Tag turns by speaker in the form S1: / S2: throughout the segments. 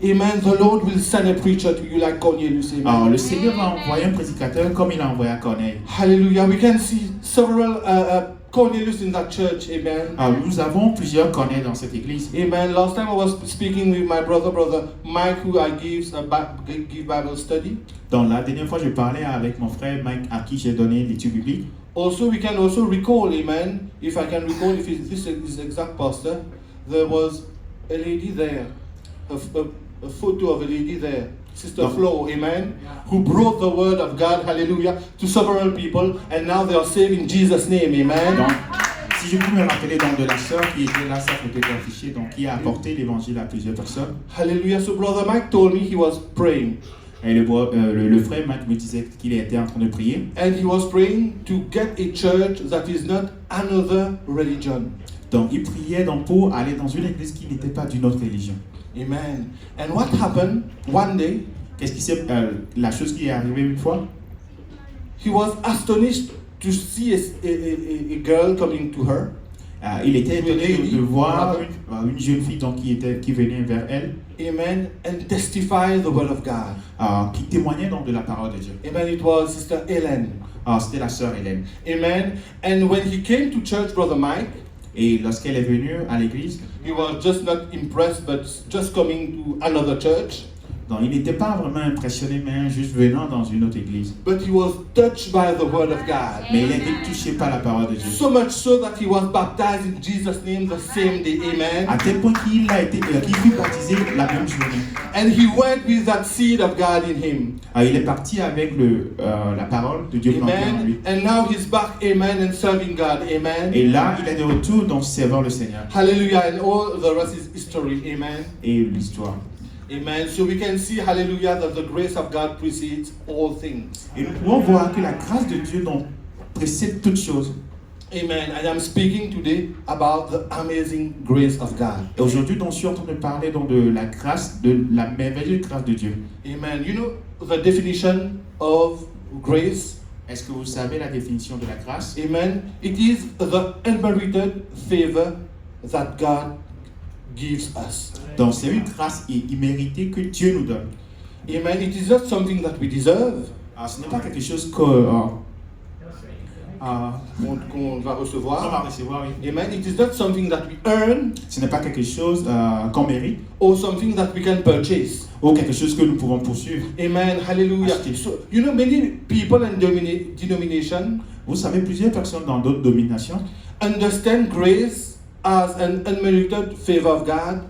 S1: Amen. The Lord will send a preacher to you like Cornelius. Amen.
S2: Alors, le Seigneur va envoyer un prédicateur comme il a envoyé à Corneille.
S1: Hallelujah. We can see several Cornelius in that church. Amen.
S2: Alors, nous avons plusieurs Corneilles dans cette église.
S1: Amen. Last time I was speaking with my brother Mike, who I give Bible study.
S2: Donc, la dernière fois, je parlais avec mon frère Mike, à qui j'ai donné l'étude biblique.
S1: Also, we can also recall, amen, if I can recall, if this is exact pastor, there was a lady there, a photo of a lady there, Sister Flo, amen, who brought the word of God, hallelujah, to several people, and now they are saved in Jesus' name, amen.
S2: Donc, si je peux me rappeler donc, de la sœur qui était là, sa photo était affichée, donc qui a apporté l'évangile à plusieurs personnes.
S1: Hallelujah. So Brother Mike told me he was praying.
S2: Et le frère Mike me disait qu'il était en train de prier.
S1: And he was praying to get a church that is not another religion.
S2: Donc il priait donc, pour aller dans une église qui n'était pas d'une autre religion.
S1: Amen. And what happened one day?
S2: Qu'est-ce qui s'est la chose qui est arrivée une fois?
S1: He was astonished to see a girl coming to her.
S2: Il était étonné de voir une jeune fille donc, qui venait vers elle.
S1: Amen. And testify the word of God.
S2: Qui témoignait donc de la parole de Dieu.
S1: Amen. It was Sister Hélène.
S2: C'était la sœur Hélène.
S1: Amen. And when he came to church, Brother Mike,
S2: et lorsqu'elle est venue à l'église,
S1: he was just not impressed, but just coming to another church.
S2: Donc, il n'était pas vraiment impressionné, mais juste venant dans une autre église.
S1: But he was touched by the word of God.
S2: Mais il a été touché par la parole de Dieu.
S1: So much so that he was baptized in Jesus' name the same day. Amen.
S2: À tel point qu'il fut baptisé la même journée.
S1: And he went with that seed of God in him.
S2: Il est parti avec la parole de Dieu plantée en lui.
S1: Amen. And now he's back, amen, and serving God. Amen.
S2: Et là, il est de retour dans servant le Seigneur.
S1: Hallelujah. And all the rest is history. Amen.
S2: Et l'histoire.
S1: Amen. So we can see, hallelujah, that the grace of God precedes all things.
S2: Et nous pouvons voir que la grâce de Dieu donc, précède toutes choses.
S1: Amen. I am speaking today about the amazing grace of God.
S2: Et aujourd'hui, donc, je suis en train de parler donc, de la grâce, de la merveilleuse grâce de Dieu.
S1: Amen. You know the definition of grace?
S2: Est-ce que vous savez la définition de la grâce?
S1: Amen. It is the unmerited favor that God gives us.
S2: Donc c'est une grâce imméritée que Dieu nous donne.
S1: Amen. It is not something that we deserve.
S2: Ce n'est pas quelque chose qu'on
S1: qu'on va
S2: va
S1: recevoir.
S2: recevoir. Oui.
S1: Amen. It is not something that we earn
S2: Ce n'est pas quelque chose qu'on mérite
S1: or something that we can purchase.
S2: ou quelque chose que nous pouvons poursuivre.
S1: Amen. Hallelujah.
S2: Acheter.
S1: So, you know, many people and denomination
S2: Vous savez, plusieurs personnes dans d'autres dominations
S1: understand grace as an unmerited favor of God.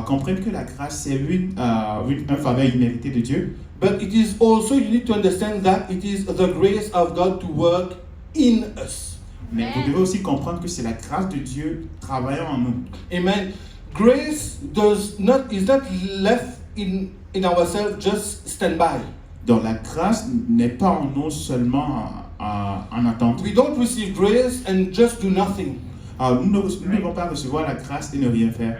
S2: Comprennent que la grâce c'est un faveur imméritée de Dieu.
S1: But it is also, you need to understand that it is the grace of God to work in us.
S2: Mais vous devez aussi comprendre que c'est la grâce de Dieu travaillant en nous.
S1: Amen. Grace is not left in ourselves, just stand by.
S2: Donc la grâce n'est pas en nous seulement en attente.
S1: We don't receive grace and just do nothing.
S2: Nous ne devons pas recevoir la grâce et ne rien faire.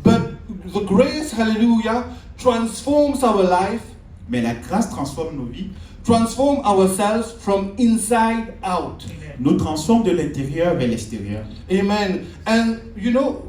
S1: But the grace, hallelujah, transforms our life,
S2: Mais la grâce transforme nos vies,
S1: transform ourselves from inside out.
S2: nous transforme de l'intérieur vers l'extérieur.
S1: Amen. And you know,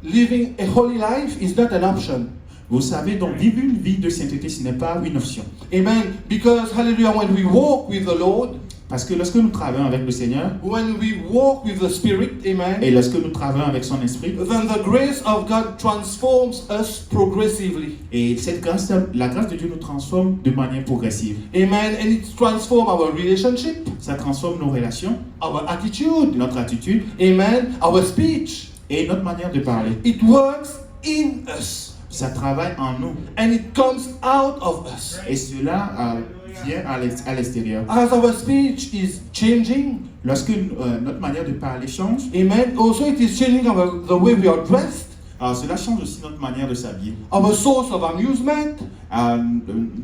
S1: living a holy life is not an option.
S2: Vous savez, donc vivre une vie de sainteté, ce n'est pas une option.
S1: Amen. Because, hallelujah, when we walk with the Lord,
S2: Parce que lorsque nous travaillons avec le Seigneur,
S1: when we walk with the Spirit, amen,
S2: et lorsque nous travaillons avec son esprit,
S1: then the grace of God transforms us progressively.
S2: et cette grâce, la grâce de Dieu nous transforme de manière progressive.
S1: Amen. And it transforms our relationship,
S2: Ça transforme nos relations,
S1: our attitude,
S2: notre attitude
S1: amen, our speech.
S2: et notre manière de parler.
S1: It works in us.
S2: Ça travaille en nous.
S1: And it comes out of us.
S2: Et cela vient à l'extérieur.
S1: As our speech is changing,
S2: Lorsque notre manière de parler change,
S1: amen, also it is changing the way we are dressed,
S2: cela change aussi notre manière de s'habiller.
S1: our source of amusement,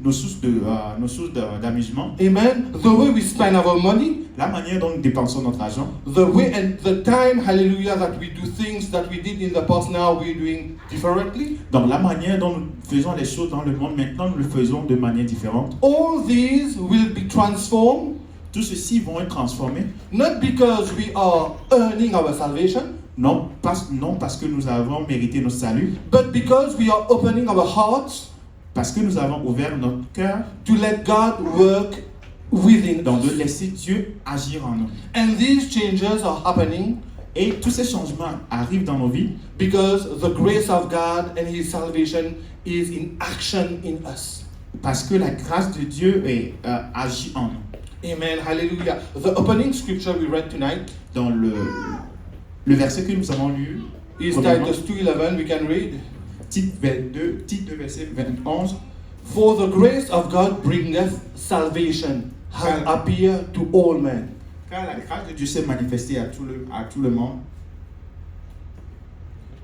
S2: Nos sources d'amusement,
S1: amen, the way we spend our money,
S2: la manière dont nous dépensons notre argent,
S1: the way and the time, hallelujah, that we do things that we did in the past, now we're doing differently.
S2: donc la manière dont nous faisons les choses dans le monde, maintenant nous le faisons de manière différente.
S1: All these will be transformed,
S2: Tout ceci vont être transformés,
S1: not because we are earning our salvation,
S2: Non parce que nous avons mérité notre salut,
S1: but because we are opening our hearts
S2: parce que nous avons ouvert notre cœur,
S1: to let God work within
S2: donc de
S1: us.
S2: laisser Dieu agir en nous.
S1: And these changes are happening
S2: Et tous ces changements arrivent dans nos vies
S1: because the grace of God and His salvation is in action in us.
S2: parce que la grâce de Dieu agit en nous.
S1: Amen. Hallelujah. The opening scripture we read tonight
S2: Dans le verset que nous avons lu,
S1: is
S2: premièrement,
S1: Titus 2:11. We can read.
S2: titre 2, verset 11.
S1: For the grace of God bringeth salvation, has appeared to all men.
S2: Car la grâce de Dieu s'est manifestée à tout le monde.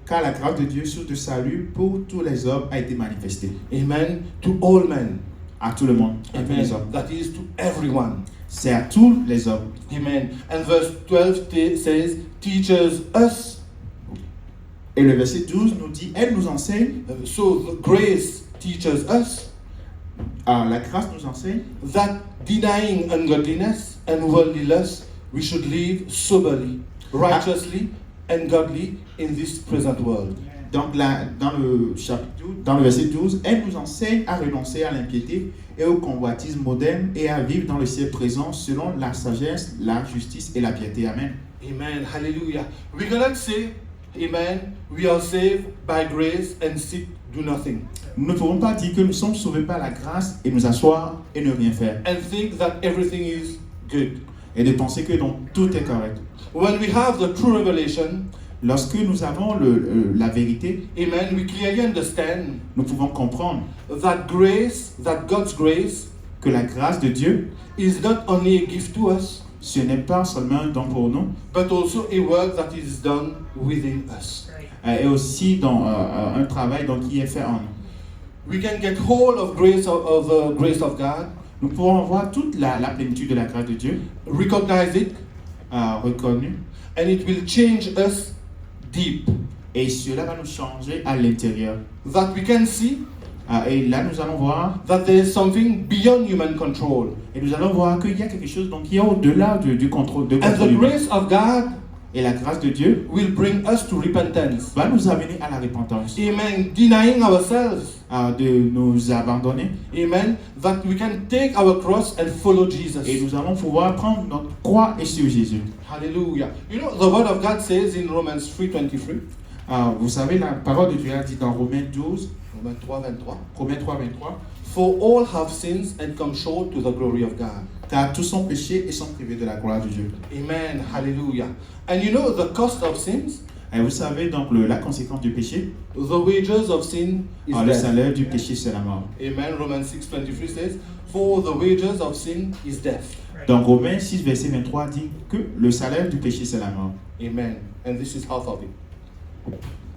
S2: Car la grâce de Dieu sur le salut pour tous les hommes a été manifestée.
S1: Amen. To all men.
S2: À tout le monde, à tous les hommes.
S1: Amen. That is to everyone.
S2: C'est à tous les hommes.
S1: Amen. And verse 12 says, teaches us.
S2: Et le verset 12 nous dit, elle nous enseigne,
S1: So the grace teaches us
S2: la grâce nous enseigne,
S1: that denying ungodliness and worldly lust, we should live soberly, righteously, and godly in this present world.
S2: donc dans le chapitre 12, dans le verset 12, elle nous enseigne à renoncer à l'impiété et au convoitisme moderne et à vivre dans le ciel présent selon la sagesse, la justice et la piété. Amen.
S1: Amen. Hallelujah. We cannot say, amen, we are saved by grace and seek do nothing.
S2: Nous ne pouvons pas dire que nous sommes sauvés par la grâce et nous asseoir et ne rien faire.
S1: And think that everything is good.
S2: Et de penser que donc tout est correct.
S1: When we have the true revelation,
S2: Lorsque nous avons la vérité,
S1: amen, we clearly understand
S2: nous pouvons comprendre
S1: that grace, that God's grace,
S2: que la grâce de Dieu,
S1: is not only a gift to us,
S2: ce n'est pas seulement un don pour nous,
S1: but also a work that is done within us.
S2: et aussi dans un travail donc, qui est fait en nous.
S1: We can get hold of grace of the grace of God,
S2: Nous pouvons voir toute la plénitude de la grâce de Dieu,
S1: recognize it,
S2: reconnue,
S1: and it will change us deep.
S2: et cela va nous changer à l'intérieur.
S1: That we can see
S2: Et là, nous allons voir,
S1: that there is something beyond human control.
S2: et nous allons voir qu'il y a quelque chose donc, qui est au-delà du contrôle, de
S1: And
S2: contrôle
S1: the
S2: humain.
S1: grace of God
S2: Et la grâce de Dieu
S1: will bring us to repentance.
S2: va nous amener à la repentance,
S1: Amen. Denying ourselves.
S2: de nous abandonner.
S1: Amen. That we can take our cross and follow Jesus.
S2: Et nous allons pouvoir prendre notre croix et suivre Jésus.
S1: Hallelujah. You know, the word of God says in Romans 3:23.
S2: Vous savez, la parole de Dieu a dit dans Romains 12,
S1: Romains 3:23.
S2: Romains 3, 23,
S1: For all have sinned and come short to the glory of God.
S2: car tous sont péchés et sont privés de la gloire de Dieu.
S1: Amen. Hallelujah. And you know the cost of sins?
S2: Et vous savez donc la conséquence du péché,
S1: The wages of sin is
S2: le
S1: death.
S2: salaire du péché c'est la mort.
S1: Amen. Romans 6:23 says, For the wages of sin is death.
S2: Donc Romains 6, verset 23 dit que le salaire du péché c'est la mort.
S1: Amen. And this is half of it.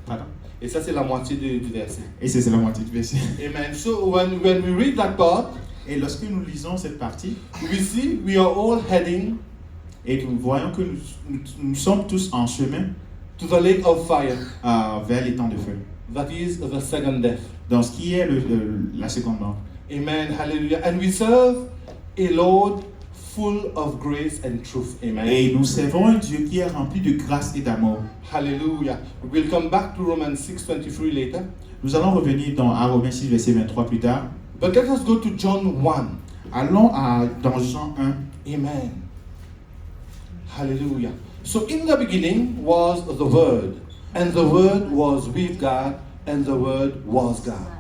S2: Pardon?
S1: Et ça, c'est la moitié du verset.
S2: Et c'est la moitié du verset.
S1: Amen. So when we read that part,
S2: Et lorsque nous lisons cette partie,
S1: we see we are all heading
S2: et nous voyons que nous sommes tous en chemin
S1: to the lake of fire.
S2: vers les temps de feu.
S1: That is the second death.
S2: Dans ce qui est la seconde mort.
S1: Amen. Hallelujah. And we serve a Lord full of grace and truth. Amen.
S2: Et nous servons un Dieu qui est rempli de grâce et d'amour.
S1: Hallelujah. We'll come back to Romans 6:23 later.
S2: Nous allons revenir à Romains 6, verset 23 plus tard.
S1: But let us go to John 1.
S2: Allons dans Jean 1.
S1: Amen. Hallelujah. So in the beginning was the Word, and the Word was with God, and the Word was God.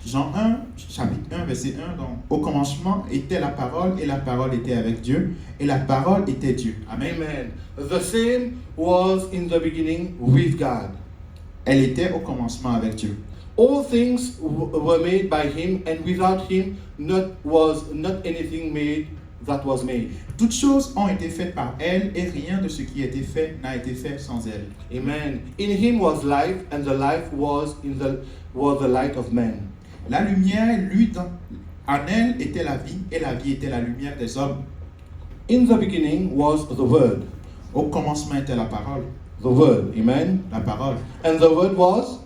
S2: Jean 1, chapitre 1, verset 1. Donc, au commencement était la parole, et la parole était avec Dieu, et la parole était Dieu. Amen.
S1: Amen. The same was in the beginning with God.
S2: Elle était au commencement avec Dieu.
S1: All things were made by Him, and without Him was not anything made that was made.
S2: Toutes choses ont été faites par elle, et rien de ce qui a été fait n'a été fait sans elle.
S1: Amen. In Him was life, and the life was the light of man.
S2: La lumière, en elle était la vie, et la vie était la lumière des hommes.
S1: In the beginning was the Word.
S2: Au commencement était la parole.
S1: The Word. Amen.
S2: La parole.
S1: And the Word was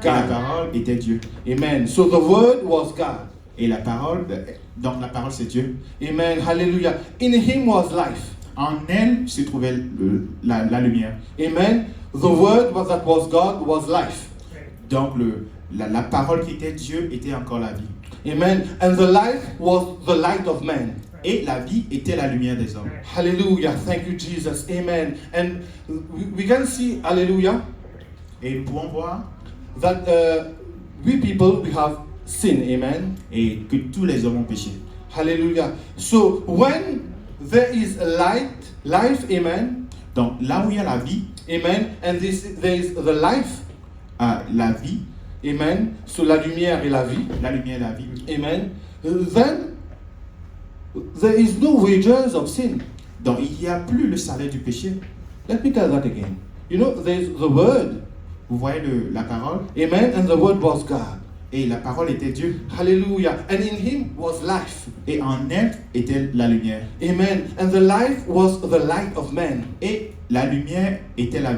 S2: Et la
S1: God.
S2: parole était Dieu.
S1: Amen. So the Word was God.
S2: Et la parole, donc la parole c'est Dieu.
S1: Amen. Hallelujah. In Him was life.
S2: En elle se trouvait la lumière.
S1: Amen. the word that was God was life.
S2: Donc la parole qui était Dieu était encore la vie.
S1: Amen. And the life was the light of man.
S2: Et la vie était la lumière des hommes.
S1: Hallelujah. Thank you, Jesus. Amen. And we can see, hallelujah,
S2: Et nous pouvons voir
S1: that we people, we have sin. Amen.
S2: et que tous les hommes ont péché.
S1: Hallelujah. So when there is life, amen,
S2: Donc là où il y a la vie,
S1: amen, and there is the life,
S2: la vie,
S1: amen, so la lumière et la vie,
S2: la lumière, la vie,
S1: amen, then there is no wages of sin.
S2: donc il n'y a plus le salaire du péché.
S1: Let me tell that again. You know, there's the word,
S2: Vous voyez la parole,
S1: amen, and the word was God.
S2: et la parole était Dieu,
S1: Hallelujah. And in him was life.
S2: et en elle était la lumière.
S1: Amen. And the life was the light of man.
S2: Et la lumière était la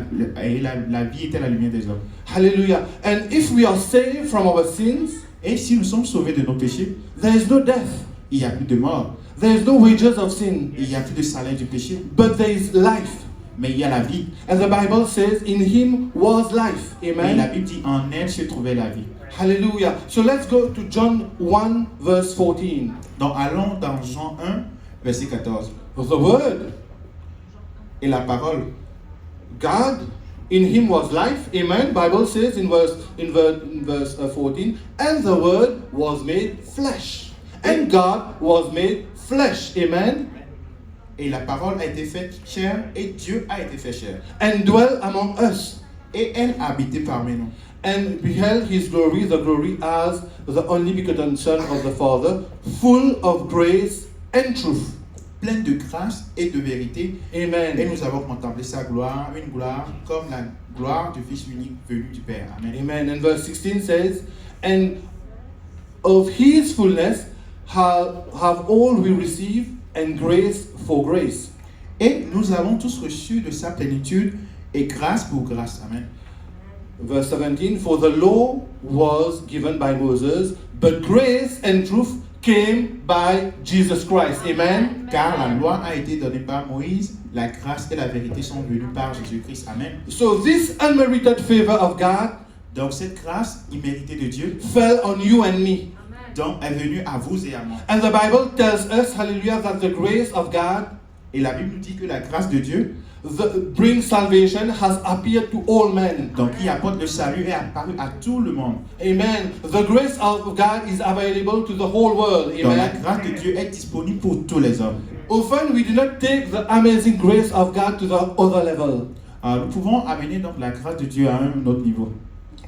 S2: vie était la lumière des hommes.
S1: Hallelujah. And if we are saved from our sins,
S2: Et si nous sommes sauvés de nos péchés,
S1: there is no death.
S2: il n'y a plus de mort,
S1: There is no wages of sin.
S2: il n'y a plus de salaire du péché,
S1: But there is life.
S2: mais il y a la vie.
S1: And the Bible says, in him was life.
S2: Et la
S1: Amen.
S2: Bible dit en elle se trouvait la vie.
S1: Hallelujah. So let's go to John 1, verse 14.
S2: Donc allons dans Jean 1, verset 14.
S1: The word,
S2: Et la parole,
S1: God, in him was life. Amen. Bible says in verse 14, and the word was made flesh. And God was made flesh. Amen.
S2: et la parole a été faite chair, et Dieu a été fait chair.
S1: And dwell among us.
S2: Et elle a habité parmi nous.
S1: And beheld his glory, the glory as the only begotten Son of the Father, full of grace and truth.
S2: Pleine de grâce et de vérité. Et
S1: Amen.
S2: nous avons contemplé sa gloire, une gloire comme la gloire du Fils unique venu du Père. Amen.
S1: Amen. And verse 16 says, and of his fullness have all we receive, and grace for grace.
S2: Et nous avons tous reçu de sa plénitude et grâce pour grâce. Amen.
S1: Verse 17, for the law was given by Moses, but grace and truth came by Jesus Christ. Amen.
S2: Car la loi a été donnée par Moïse, la grâce et la vérité sont venues par Jésus-Christ. Amen.
S1: So this unmerited favor of God
S2: Donc cette grâce imméritée de Dieu
S1: fell on you and me.
S2: donc, est venue à vous et à moi.
S1: And the Bible tells us, hallelujah, that the grace of God
S2: Et la Bible nous dit que la grâce de Dieu,
S1: brings salvation, has appeared to all men.
S2: donc qui apporte le salut, est apparu à tout le monde.
S1: Amen. The grace of God is available to the whole world.
S2: Donc la
S1: Amen.
S2: grâce de Dieu est disponible pour tous les hommes.
S1: Often we do not take the amazing grace of God to the other level.
S2: Nous pouvons amener donc la grâce de Dieu à un autre niveau.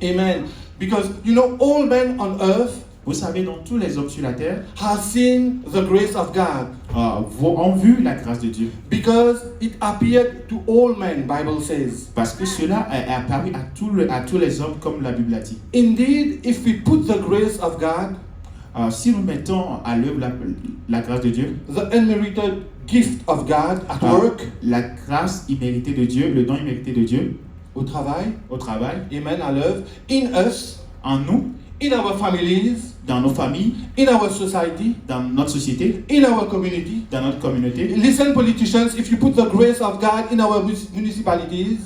S1: Amen. Because, you know, all men on earth
S2: Vous savez, donc tous les hommes sur la terre
S1: have seen the grace of God.
S2: ont vu la grâce de Dieu.
S1: Because it appeared to all men, Bible says.
S2: Parce que cela est apparu à tous les hommes, comme la Bible a dit.
S1: Indeed, if we put the grace of God,
S2: Si nous mettons à l'œuvre la grâce de Dieu,
S1: the unmerited gift of God at work,
S2: la grâce imméritée de Dieu, le don immérité de Dieu,
S1: au travail,
S2: au travail,
S1: amen, à l'œuvre, in us,
S2: en nous,
S1: in our families,
S2: dans nos familles,
S1: in our society,
S2: dans notre société,
S1: in our community.
S2: dans notre communauté.
S1: Listen, politicians, if you put the grace of God in our municipalities,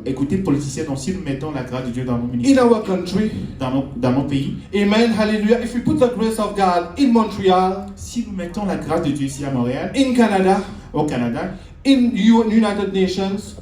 S2: Écoutez, politiciens, donc si nous mettons la grâce de Dieu dans nos
S1: in
S2: ministères,
S1: our country,
S2: dans nos pays,
S1: amen, hallelujah. If we put the grace of God in Montreal,
S2: si nous mettons la grâce de Dieu ici à Montréal,
S1: in Canada,
S2: au Canada,
S1: in United Nations,